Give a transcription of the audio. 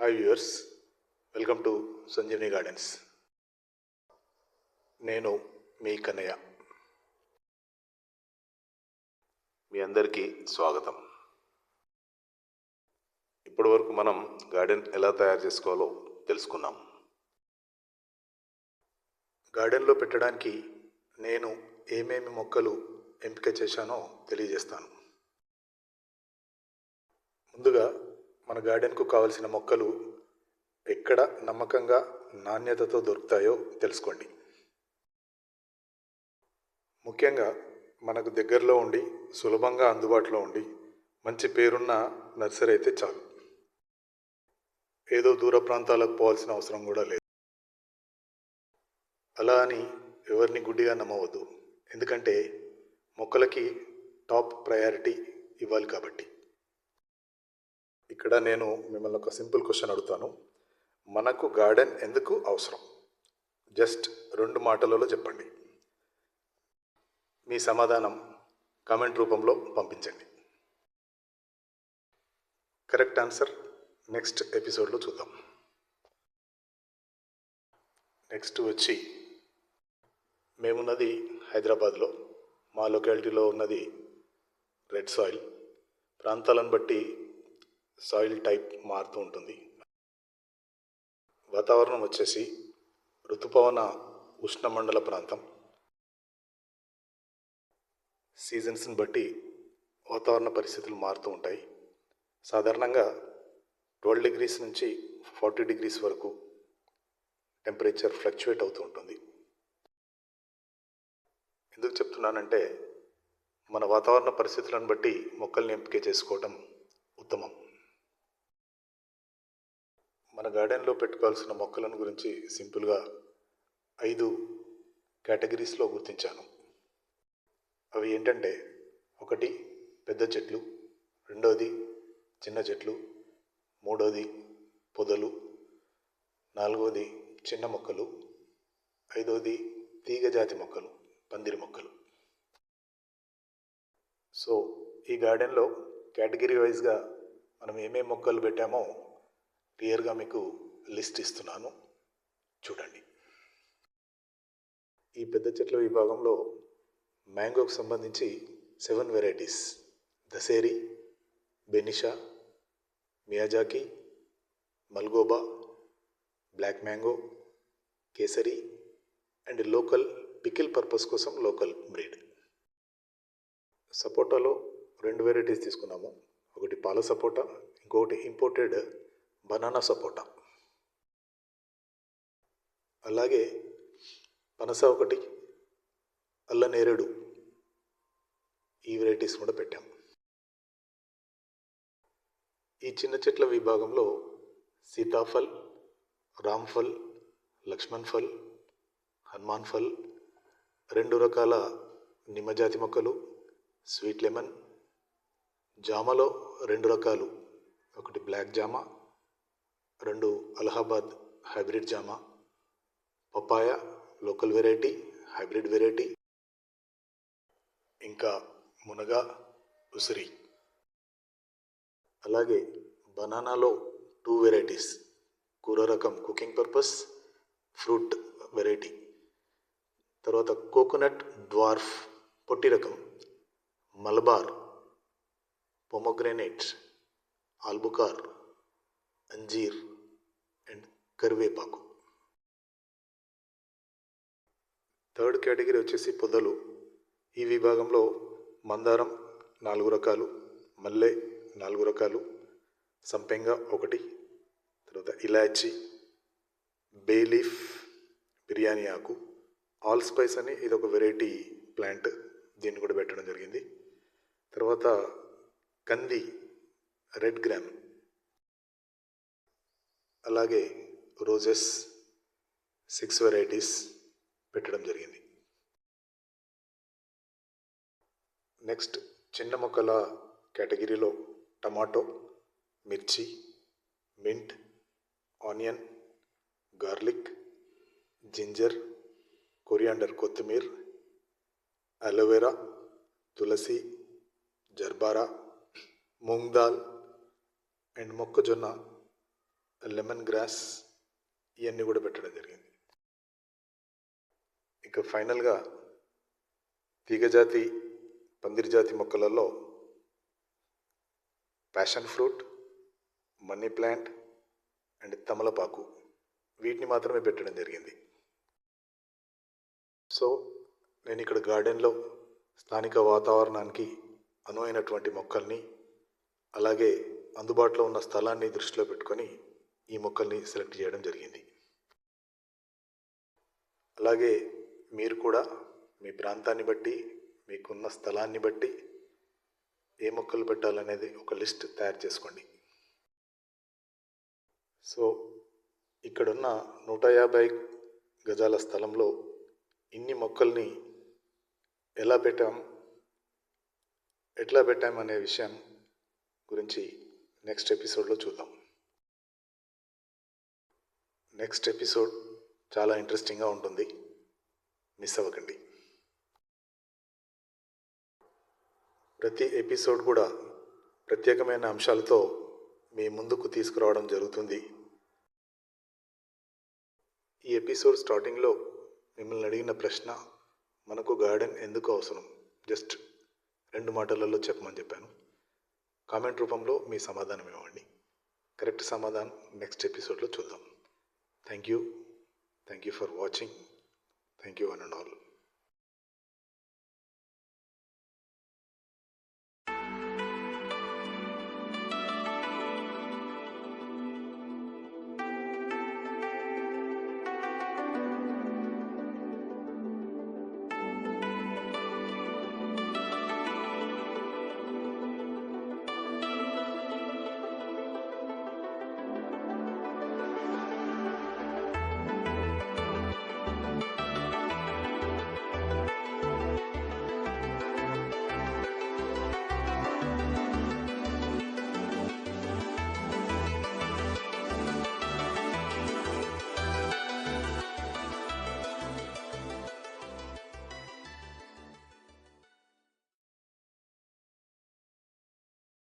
Hi viewers, welcome to Sanjeevani gardens. నేను మీ కన్నయ్య. మీ అందరికీ స్వాగతం. ఇప్పటి వరకు మనం గార్డెన్ ఎలా తయారు చేసుకోవాలో తెలుసుకున్నాం. గార్డెన్లో పెట్టడానికి నేను ఏమేమి మొక్కలు ఎంపిక చేశానో తెలియజేస్తాను. ముందుగా మన గార్డెన్కు కావలసిన మొక్కలు ఎక్కడ నమ్మకంగా నాణ్యతతో దొరుకుతాయో తెలుసుకోండి. ముఖ్యంగా మనకు దగ్గరలో ఉండి సులభంగా అందుబాటులో ఉండి మంచి పేరున్న నర్సరీ అయితే చాలు. ఏదో దూర ప్రాంతాలకు పోవాల్సిన అవసరం కూడా లేదు. అలా అని ఎవరిని గుడ్డిగా నమ్మవద్దు, ఎందుకంటే మొక్కలకి టాప్ ప్రయారిటీ ఇవ్వాలి కాబట్టి. ఇక్కడ నేను మిమ్మల్ని ఒక సింపుల్ క్వశ్చన్ అడుగుతాను. మనకు గార్డెన్ ఎందుకు అవసరం? జస్ట్ 2 మాటలలో చెప్పండి. మీ సమాధానం కామెంట్ రూపంలో పంపించండి. కరెక్ట్ ఆన్సర్ నెక్స్ట్ ఎపిసోడ్లో చూద్దాం. నెక్స్ట్ వచ్చి మేమున్నది హైదరాబాద్లో. మా లొకాలిటీలో ఉన్నది రెడ్ సాయిల్. ప్రాంతాలను బట్టి సాయిల్ టైప్ మారుతూ ఉంటుంది. వాతావరణం వచ్చేసి ఋతుపవన ఉష్ణమండల ప్రాంతం. సీజన్స్ని బట్టి వాతావరణ పరిస్థితులు మారుతూ ఉంటాయి. సాధారణంగా 12 డిగ్రీస్ నుంచి 40 డిగ్రీస్ వరకు టెంపరేచర్ ఫ్లక్చువేట్ అవుతూ ఉంటుంది. ఎందుకు చెప్తున్నానంటే మన వాతావరణ పరిస్థితులను బట్టి మొక్కల్ని ఎంపిక చేసుకోవడం ఉత్తమం. మన గార్డెన్లో పెట్టుకోవాల్సిన మొక్కలను గురించి సింపుల్గా 5 కేటగిరీస్లో గుర్తించాను. అవి ఏంటంటే, 1 పెద్ద చెట్లు, 2ది చిన్న చెట్లు, 3ది పొదలు, 4ది చిన్న మొక్కలు, 5ది తీగ జాతి మొక్కలు, పందిరి మొక్కలు. సో ఈ గార్డెన్లో కేటగిరీ వైజ్గా మనం ఏమేమి మొక్కలు పెట్టామో క్లియర్గా మీకు లిస్ట్ ఇస్తున్నాను, చూడండి. ఈ పెద్ద చెట్ల విభాగంలో మ్యాంగోకి సంబంధించి 7 varieties: Dasheri, Banisha, Miyazaki, Malgoba, black mango, Kesari and local pickle purpose కోసం లోకల్ బ్రీడ్. సపోటాలో 2 వెరైటీస్ తీసుకున్నాము. ఒకటి పాల సపోటా, ఇంకొకటి ఇంపోర్టెడ్ బనానా సపోటా. అలాగే పనస 1, అల్ల నేరేడు, ఈ వెరైటీస్ కూడా పెట్టాం. ఈ చిన్న చెట్ల విభాగంలో సీతాఫల్, రామ్ఫల్, లక్ష్మణ్ ఫల్, హనుమాన్ ఫల్, 2 రకాల నిమ్మజాతి మొక్కలు, స్వీట్ లెమన్, జామలో 2 రకాలు, ఒకటి బ్లాక్ జామ, 2 అలహాబాద్ హైబ్రిడ్ జామ, papaya local variety, hybrid variety, ఇంకా మునగ, ఉసిరి. అలాగే బనానాలో 2 వెరైటీస్, కూర రకం కుకింగ్ పర్పస్, ఫ్రూట్ వెరైటీ. తర్వాత కోకోనట్ డ్వార్ఫ్ పొట్టి రకం, మలబార్, పొమోగ్రెనేట్, ఆల్బుకార్, అంజీర్ అండ్ కరివేపాకు. 3rd కేటగిరీ వచ్చేసి పొదలు. ఈ విభాగంలో మందారం 4 రకాలు, మల్లె 4 రకాలు, సంపెంగ 1, తర్వాత ఇలాచి, బే లీఫ్, బిర్యానీ ఆకు, ఆల్ స్పైస్ అని ఇది ఒక వెరైటీ ప్లాంట్, దీన్ని కూడా పెట్టడం జరిగింది. తర్వాత కంది, రెడ్ గ్రామ్, అలాగే రోజెస్ 6 వెరైటీస్ పెట్టడం జరిగింది. నెక్స్ట్ చిన్న మొక్కల కేటగిరీలో టమాటో, మిర్చి, mint, onion, garlic, ginger, coriander కొత్తిమీర, అలోవెరా, తులసి, జర్బారా, మూంగ్ దాల్ అండ్ మొక్కజొన్న లెమన్ గ్రాస్ ఇవన్నీ కూడా పెట్టడం జరిగింది. ఇక ఫైనల్గా తీగజాతి పందిరి జాతి మొక్కలలో passion fruit, money plant and తమలపాకు వీటిని మాత్రమే పెట్టడం జరిగింది. సో నేను ఇక్కడ గార్డెన్లో స్థానిక వాతావరణానికి అనువైనటువంటి మొక్కల్ని అలాగే అందుబాటులో ఉన్న స్థలాన్ని దృష్టిలో పెట్టుకొని ఈ మొక్కల్ని సెలెక్ట్ చేయడం జరిగింది. అలాగే మీరు కూడా మీ ప్రాంతాన్ని బట్టి మీకున్న స్థలాన్ని బట్టి ఏ మొక్కలు పెట్టాలనేది ఒక లిస్ట్ తయారు చేసుకోండి. సో ఇక్కడున్న 150 గజాల స్థలంలో ఇన్ని మొక్కల్ని ఎట్లా పెట్టాం అనే విషయం గురించి నెక్స్ట్ ఎపిసోడ్లో చూద్దాం. నెక్స్ట్ ఎపిసోడ్ చాలా ఇంట్రెస్టింగ్గా ఉంటుంది, మిస్ అవ్వకండి. ప్రతి ఎపిసోడ్ కూడా ప్రత్యేకమైన అంశాలతో మీ ముందుకు తీసుకురావడం జరుగుతుంది. ఈ ఎపిసోడ్ స్టార్టింగ్లో మిమ్మల్ని అడిగిన ప్రశ్న, మనకు గార్డెన్ ఎందుకు అవసరం, జస్ట్ 2 మాటలలో చెప్పమని చెప్పాను. కామెంట్ రూపంలో మీ సమాధానం ఇవ్వండి. కరెక్ట్ సమాధానం నెక్స్ట్ ఎపిసోడ్లో చూద్దాం. Thank you for watching. Thank you one and all.